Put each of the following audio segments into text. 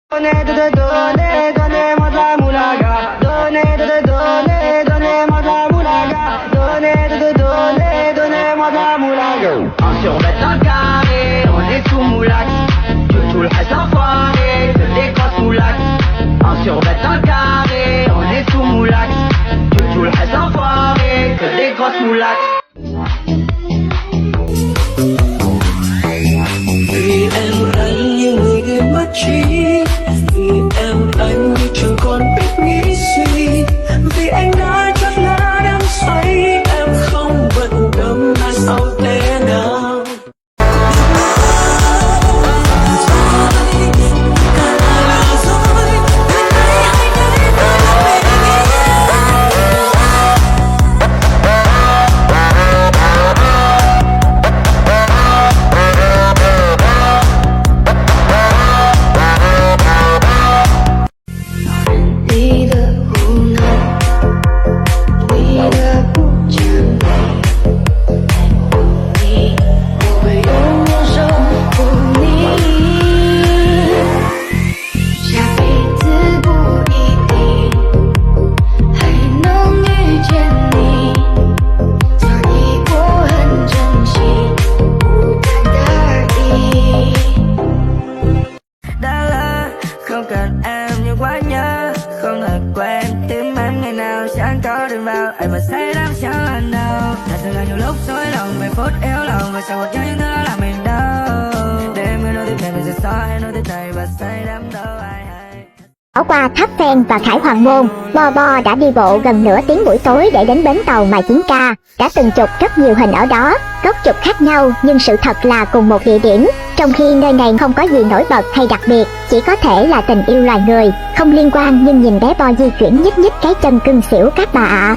Donnez-moi de la moulaga. Donnez-moi de la moulaga. Donnez-moi de la moulaga. Un survêtement carré, on est sous moulax. Tout le reste enfoiré, que des grosses moulax. Un survêtement carré, on est sous moulax. Tout le reste enfoiré, que des grosses moulax. Vì em anh như người yêu mất trí, vì em anh như chẳng còn biết nghĩ suy, vì anh đã chót ngã đắm say, em không vận động mà sao thế nào. Bỏ qua Tháp Phen và Khải Hoàng Môn, Bo Bo đã đi bộ gần nửa tiếng buổi tối để đến bến tàu mà Chiến ca đã từng chụp rất nhiều hình ở đó. Góc chụp khác nhau nhưng sự thật là cùng một địa điểm, trong khi nơi này không có gì nổi bật hay đặc biệt, chỉ có thể là tình yêu loài người, không liên quan, nhưng nhìn bé Bo di chuyển nhích nhích cái chân cưng xỉu các bà ạ.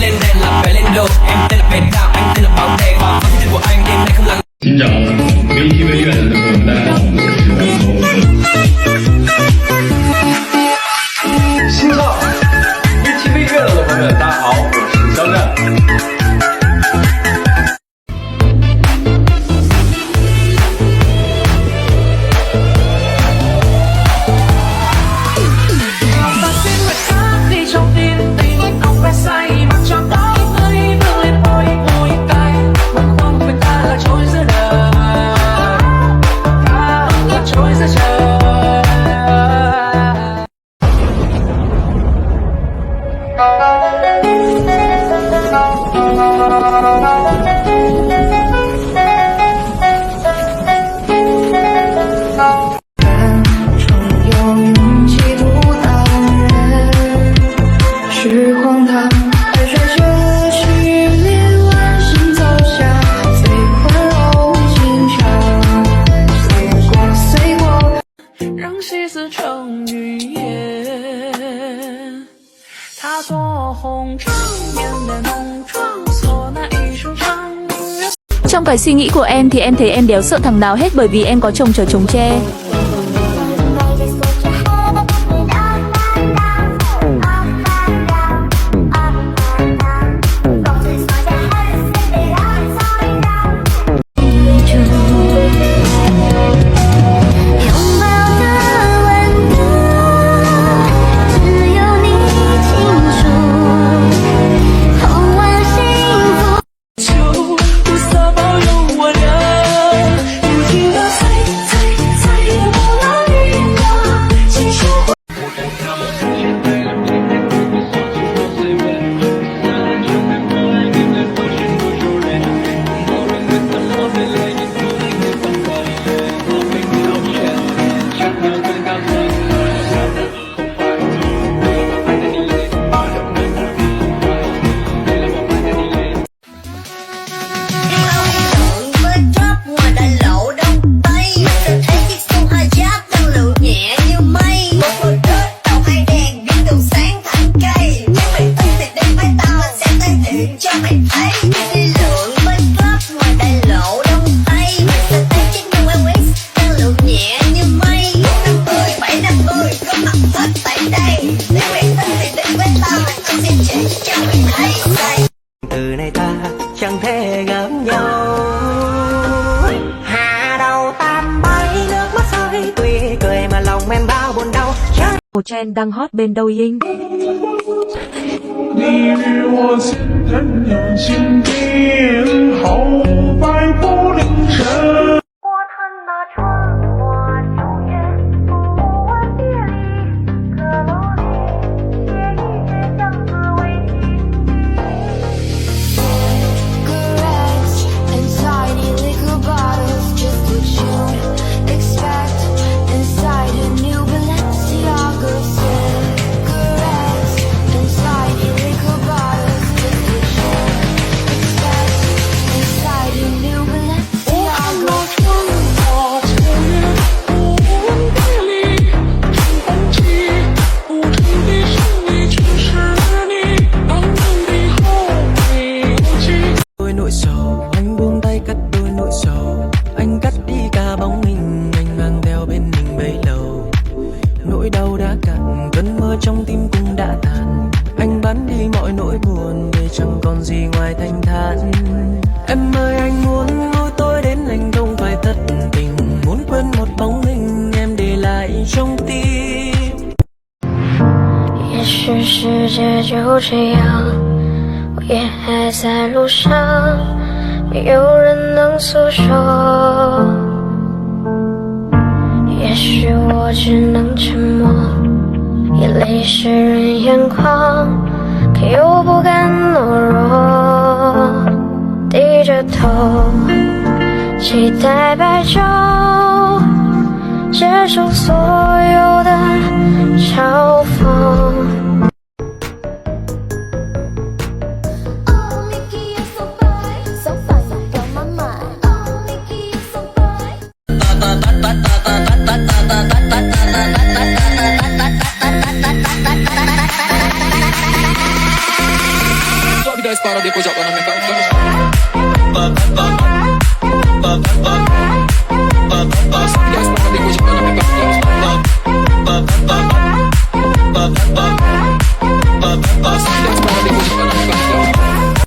Lên đèn là phải lên đồ, em tên là Việt Nam, anh tên là Bảo Đề và phần của anh đêm nay không lắng. Xin chào, BJYX的朋友们，大家好，我是新唱 BTV 乐乐的朋友们，大家好，我是肖战。Trong cái suy nghĩ của em thì em thấy em đéo sợ thằng nào hết, bởi vì em có chồng chở chồng tre. của trend đang hot bên đâu Ying? 你与我情人有情定，后百步凌晨。我看那春花秋月，不问别离，阁楼里写一句相思为题。Cigarettes and tiny liquor bottles, just what you'd expect inside a new Balenciaga. Cigarettes and tiny liquor bottles, just what you'd expect inside a new Balenciaga. 花秋月，不问别离，春风起，不成的胜利全是你，难忘的后会有期。 Đôi nỗi sầu, anh buông tay cất đôi nỗi sầu. Anh cắt đi cả bóng hình, anh mang theo bên mình bấy lâu. Nỗi đau đã cạn, cơn mơ trong tim cũng đã tàn. Anh bán đi mọi nỗi buồn, để chẳng còn gì ngoài thanh thản. Em ơi anh muốn nuôi tôi đến anh không phải thất tình. Muốn quên một bóng hình em để lại trong tim. 也许世界就这样，我也还在路上，没有人能诉说。也许我只能沉默，眼泪湿润眼眶，可又不敢懦弱，低着头，期待白昼，接受所有的嘲讽。Só me dá esse para depois joga na minha cara.